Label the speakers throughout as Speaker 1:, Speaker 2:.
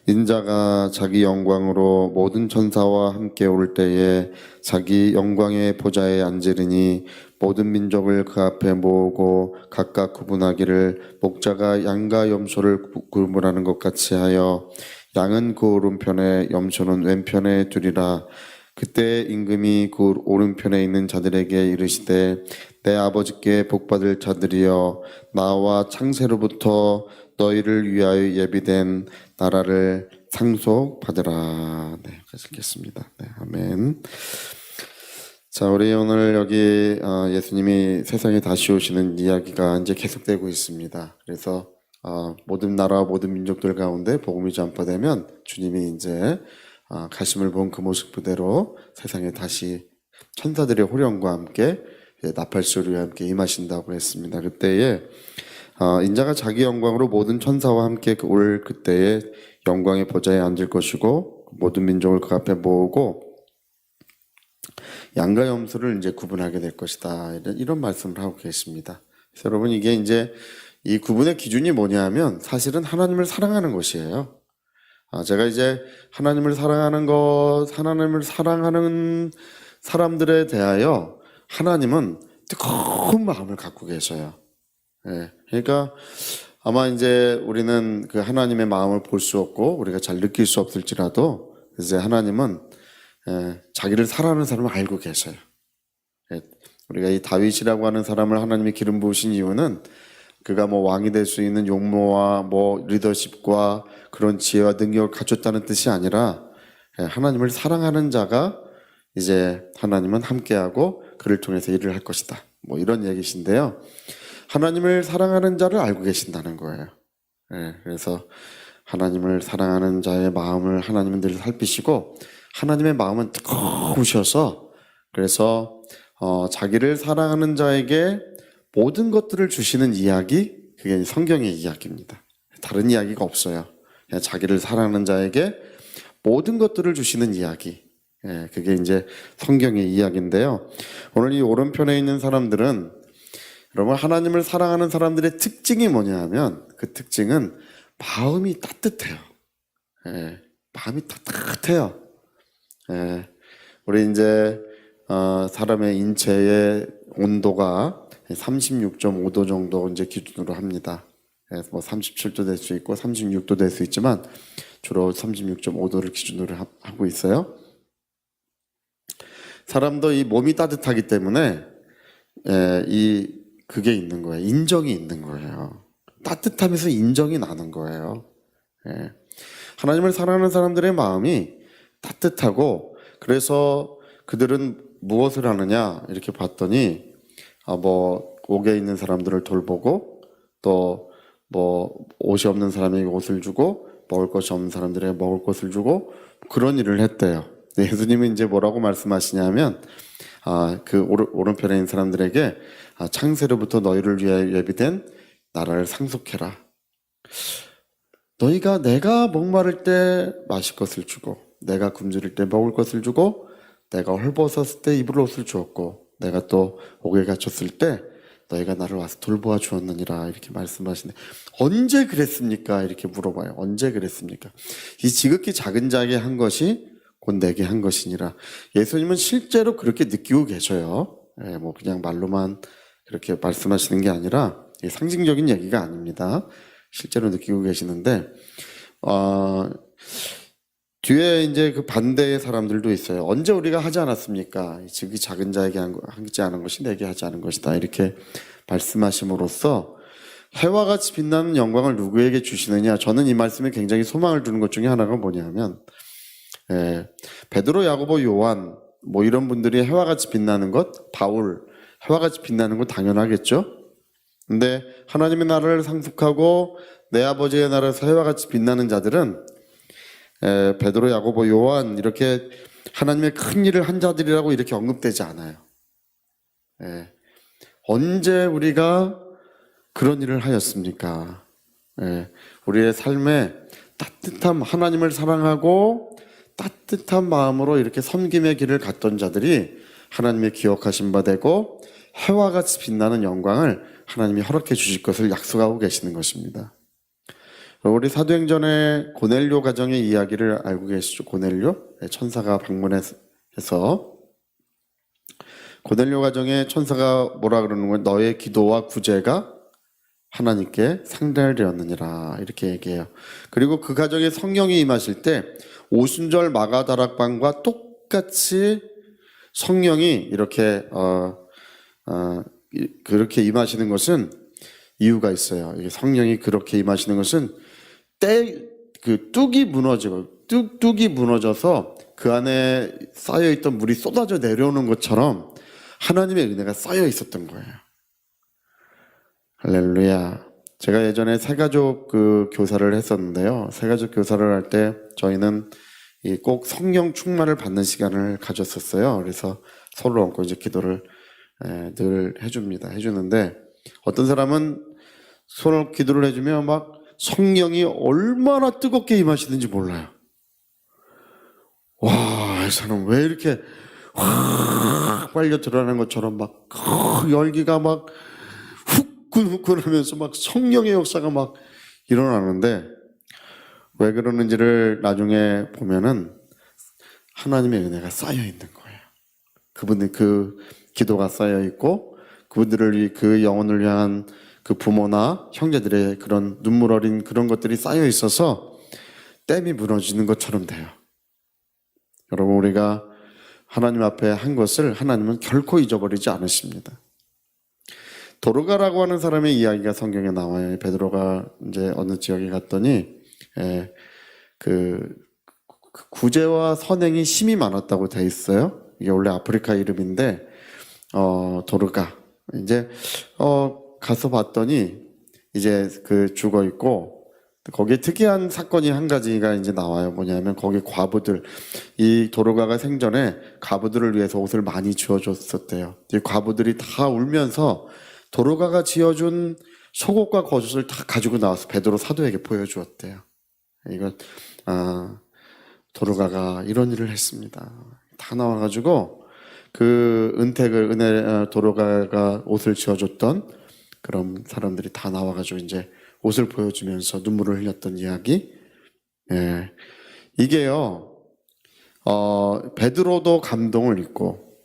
Speaker 1: 인자가 자기 영광으로 모든 천사와 함께 올 때에 자기 영광의 보좌에 앉으리니 모든 민족을 그 앞에 모으고 각각 구분하기를 목자가 양과 염소를 구분하는 것 같이 하여 양은 그 오른편에 염소는 왼편에 두리라. 그때 임금이 그 오른편에 있는 자들에게 이르시되 내 아버지께 복받을 자들이여 나와 창세로부터 너희를 위하여 예비된 나라를 상속받으라. 네, 읽겠습니다. 네, 아멘. 자, 우리 오늘 여기 예수님이 세상에 다시 오시는 이야기가 이제 계속되고 있습니다. 그래서 모든 나라와 모든 민족들 가운데 복음이 전파되면 주님이 이제 가심을 본 그 모습 그대로 세상에 다시 천사들의 호령과 함께 나팔소리와 함께 임하신다고 했습니다. 그때에 인자가 자기 영광으로 모든 천사와 함께 올 그때에 영광의 보좌에 앉을 것이고 모든 민족을 그 앞에 모으고 양과 염소를 이제 구분하게 될 것이다. 이런 말씀을 하고 계십니다. 그래서 여러분 이게 이제 이 구분의 기준이 뭐냐면 사실은 하나님을 사랑하는 것이에요. 제가 이제 하나님을 사랑하는 사람들에 대하여 하나님은 뜨거운 마음을 갖고 계셔요. 예, 그러니까 아마 이제 우리는 그 하나님의 마음을 볼 수 없고 우리가 잘 느낄 수 없을지라도 이제 하나님은 자기를 사랑하는 사람을 알고 계셔요. 예, 우리가 이 다윗이라고 하는 사람을 하나님이 기름 부으신 이유는 그가 뭐 왕이 될 수 있는 용모와 뭐 리더십과 그런 지혜와 능력을 갖췄다는 뜻이 아니라 하나님을 사랑하는 자가 이제 하나님은 함께하고 그를 통해서 일을 할 것이다. 뭐 이런 얘기신데요. 하나님을 사랑하는 자를 알고 계신다는 거예요. 그래서 하나님을 사랑하는 자의 마음을 하나님은 늘 살피시고 하나님의 마음은 뜨거우셔서 그래서 자기를 사랑하는 자에게 모든 것들을 주시는 이야기, 그게 성경의 이야기입니다. 다른 이야기가 없어요. 그냥 자기를 사랑하는 자에게 모든 것들을 주시는 이야기. 그게 이제 성경의 이야기인데요. 오늘 이 오른편에 있는 사람들은 여러분 하나님을 사랑하는 사람들의 특징이 뭐냐 하면 그 특징은 마음이 따뜻해요. 마음이 따뜻해요. 우리 이제 사람의 인체의 온도가 36.5도 정도 이제 기준으로 합니다. 뭐 37도 될 수 있고 36도 될 수 있지만 주로 36.5도를 기준으로 하고 있어요. 사람도 이 몸이 따뜻하기 때문에 그게 있는 거예요. 인정이 있는 거예요. 따뜻하면서 인정이 나는 거예요. 하나님을 사랑하는 사람들의 마음이 따뜻하고 그래서 그들은 무엇을 하느냐 이렇게 봤더니 뭐 옥에 있는 사람들을 돌보고 또 뭐 옷이 없는 사람에게 옷을 주고 먹을 것이 없는 사람들에게 먹을 것을 주고 그런 일을 했대요. 예수님은 이제 뭐라고 말씀하시냐면 그 오른편에 있는 사람들에게 창세로부터 너희를 위하여 예비된 나라를 상속해라. 너희가 내가 목마를 때 마실 것을 주고 내가 굶주릴 때 먹을 것을 주고 내가 헐벗었을 때 입을 옷을 주었고 내가 또 옥에 갇혔을 때 너희가 나를 와서 돌보아 주었느니라 이렇게 말씀하시는데 언제 그랬습니까? 이렇게 물어봐요. 언제 그랬습니까? 이 지극히 작은 자에게 한 것이 곧 내게 한 것이니라. 예수님은 실제로 그렇게 느끼고 계셔요. 뭐 그냥 말로만 그렇게 말씀하시는 게 아니라 상징적인 얘기가 아닙니다. 실제로 느끼고 계시는데 뒤에 이제 그 반대의 사람들도 있어요. 언제 우리가 하지 않았습니까? 지극히 작은 자에게 하지 않은 것이 내게 하지 않은 것이다. 이렇게 말씀하심으로써 해와 같이 빛나는 영광을 누구에게 주시느냐? 저는 이 말씀에 굉장히 소망을 두는 것 중에 하나가 뭐냐면 베드로, 야고보, 요한 뭐 이런 분들이 해와 같이 빛나는 것, 바울 해와 같이 빛나는 건 당연하겠죠. 근데 하나님의 나라를 상속하고 내 아버지의 나라에서 해와 같이 빛나는 자들은 베드로, 야고보, 요한 이렇게 하나님의 큰 일을 한 자들이라고 이렇게 언급되지 않아요. 언제 우리가 그런 일을 하였습니까? 우리의 삶에 따뜻한 하나님을 사랑하고 따뜻한 마음으로 이렇게 섬김의 길을 갔던 자들이 하나님의 기억하신 바 되고 해와 같이 빛나는 영광을 하나님이 허락해 주실 것을 약속하고 계시는 것입니다. 우리 사도행전의 고넬료 가정의 이야기를 알고 계시죠? 고넬료? 천사가 방문해서 고넬료 가정의 천사가 뭐라 그러는 거예요? 너의 기도와 구제가 하나님께 상달되었느니라 이렇게 얘기해요. 그리고 그 가정에 성령이 임하실 때 오순절 마가다락방과 똑같이 성령이 이렇게 그렇게 임하시는 것은 이유가 있어요. 이게 성령이 그렇게 임하시는 것은 뚝이 무너져서 그 안에 쌓여 있던 물이 쏟아져 내려오는 것처럼 하나님의 은혜가 쌓여 있었던 거예요. 할렐루야. 제가 예전에 새가족 교사를 했었는데요. 새가족 교사를 할 때 저희는 꼭 성령 충만을 받는 시간을 가졌었어요. 그래서 서로 얹고 이제 기도를 늘 해주는데 어떤 사람은 서로 기도를 해주면 막 성령이 얼마나 뜨겁게 임하시는지 몰라요. 와, 이 사람 왜 이렇게 확 빨려 드러나는 것처럼 막 열기가 막 후끈후끈하면서 막 성령의 역사가 막 일어나는데 왜 그러는지를 나중에 보면은 하나님의 은혜가 쌓여 있는 거예요. 그분들 그 기도가 쌓여 있고 그분들을 그 영혼을 향한 그 부모나 형제들의 그런 눈물 어린 그런 것들이 쌓여 있어서 댐이 무너지는 것처럼 돼요. 여러분, 우리가 하나님 앞에 한 것을 하나님은 결코 잊어버리지 않으십니다. 도르가라고 하는 사람의 이야기가 성경에 나와요. 베드로가 이제 어느 지역에 갔더니 그 구제와 선행이 심이 많았다고 돼 있어요. 이게 원래 아프리카 이름인데 도르가 이제 가서 봤더니 이제 죽어 있고 거기에 특이한 사건이 한 가지가 이제 나와요. 뭐냐면 거기 과부들, 이 도르가가 생전에 과부들을 위해서 옷을 많이 지어줬었대요. 이 과부들이 다 울면서 도르가가 지어준 속옷과 겉옷을 다 가지고 나와서 베드로 사도에게 보여주었대요. 이건 도르가가 이런 일을 했습니다. 다 나와가지고 도르가가 옷을 지어줬던 그런 사람들이 다 나와가지고 이제 옷을 보여주면서 눈물을 흘렸던 이야기. 이게요, 베드로도 감동을 입고,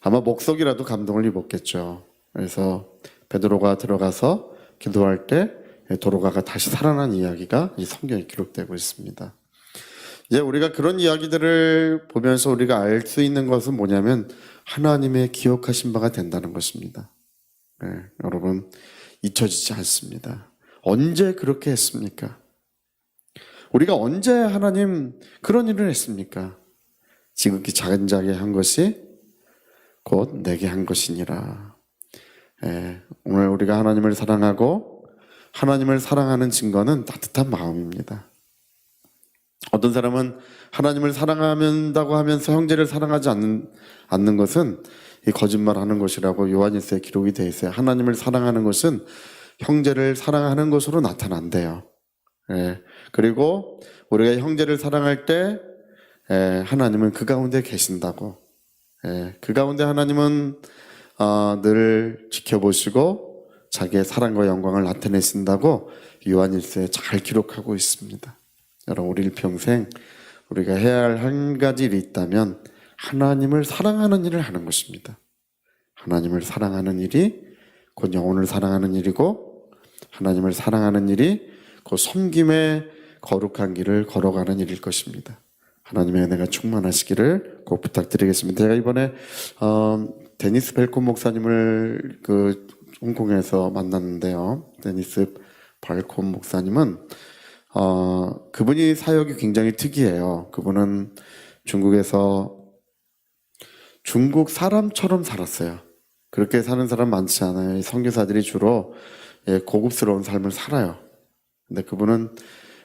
Speaker 1: 아마 목석이라도 감동을 입었겠죠. 그래서 베드로가 들어가서 기도할 때 도르가가 다시 살아난 이야기가 이 성경에 기록되고 있습니다. 이제 우리가 그런 이야기들을 보면서 우리가 알 수 있는 것은 뭐냐면 하나님의 기억하신 바가 된다는 것입니다. 여러분, 잊혀지지 않습니다. 언제 그렇게 했습니까? 우리가 언제 하나님 그런 일을 했습니까? 지극히 작은 자에게 한 것이 곧 내게 한 것이니라. 오늘 우리가 하나님을 사랑하고 하나님을 사랑하는 증거는 따뜻한 마음입니다. 어떤 사람은 하나님을 사랑한다고 하면서 형제를 사랑하지 않는 것은 이 거짓말하는 것이라고 요한일서에 기록이 되어 있어요. 하나님을 사랑하는 것은 형제를 사랑하는 것으로 나타난대요. 그리고 우리가 형제를 사랑할 때 하나님은 그 가운데 계신다고. 그 가운데 하나님은 늘 지켜보시고 자기의 사랑과 영광을 나타내신다고 요한일서에 잘 기록하고 있습니다. 여러분, 우리 일평생 우리가 해야 할 한 가지 일이 있다면 하나님을 사랑하는 일을 하는 것입니다. 하나님을 사랑하는 일이 곧 영혼을 사랑하는 일이고 하나님을 사랑하는 일이 곧 섬김의 거룩한 길을 걸어가는 일일 것입니다. 하나님의 은혜가 충만하시기를 꼭 부탁드리겠습니다. 제가 이번에 데니스 벨콘 목사님을 홍콩에서 만났는데요. 데니스 발콘 목사님은 그분이 사역이 굉장히 특이해요. 그분은 중국에서 중국 사람처럼 살았어요. 그렇게 사는 사람 많지 않아요. 선교사들이 주로 고급스러운 삶을 살아요. 근데 그분은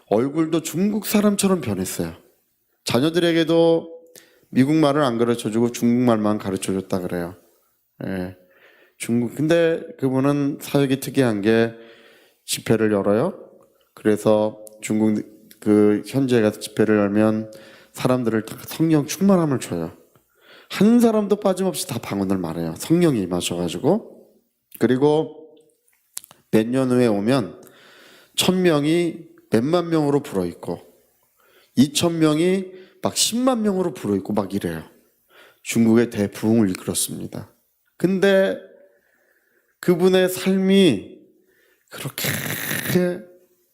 Speaker 1: 얼굴도 중국 사람처럼 변했어요. 자녀들에게도 미국말을 안 가르쳐주고 중국말만 가르쳐줬다 그래요. 근데 그분은 사역이 특이한 게 집회를 열어요. 그래서 중국 현지에 가서 집회를 열면 사람들을 다 성령 충만함을 줘요. 한 사람도 빠짐없이 다 방언을 말해요. 성령이 임하셔가지고. 그리고 몇 년 후에 오면 1000명이 몇만 명으로 불어있고 2000명이 막 10만 명으로 불어있고 막 이래요. 중국의 대부흥을 이끌었습니다. 근데 그분의 삶이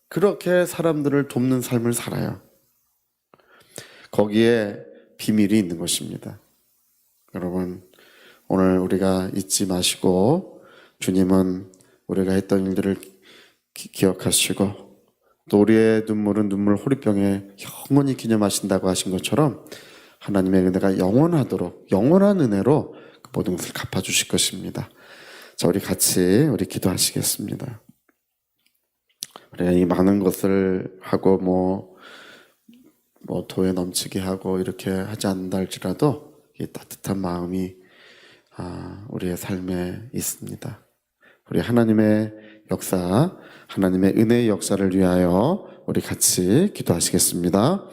Speaker 1: 그렇게 사람들을 돕는 삶을 살아요. 거기에 비밀이 있는 것입니다. 여러분, 오늘 우리가 잊지 마시고 주님은 우리가 했던 일들을 기억하시고 또 우리의 눈물은 눈물 호리병에 영원히 기념하신다고 하신 것처럼 하나님의 은혜가 영원하도록 영원한 은혜로 그 모든 것을 갚아주실 것입니다. 자, 우리 같이 기도하시겠습니다. 우리가 이 많은 것을 하고 뭐 도에 넘치게 하고 이렇게 하지 않는다 할지라도 이 따뜻한 마음이 우리의 삶에 있습니다. 우리 하나님의 역사, 하나님의 은혜의 역사를 위하여 우리 같이 기도하시겠습니다.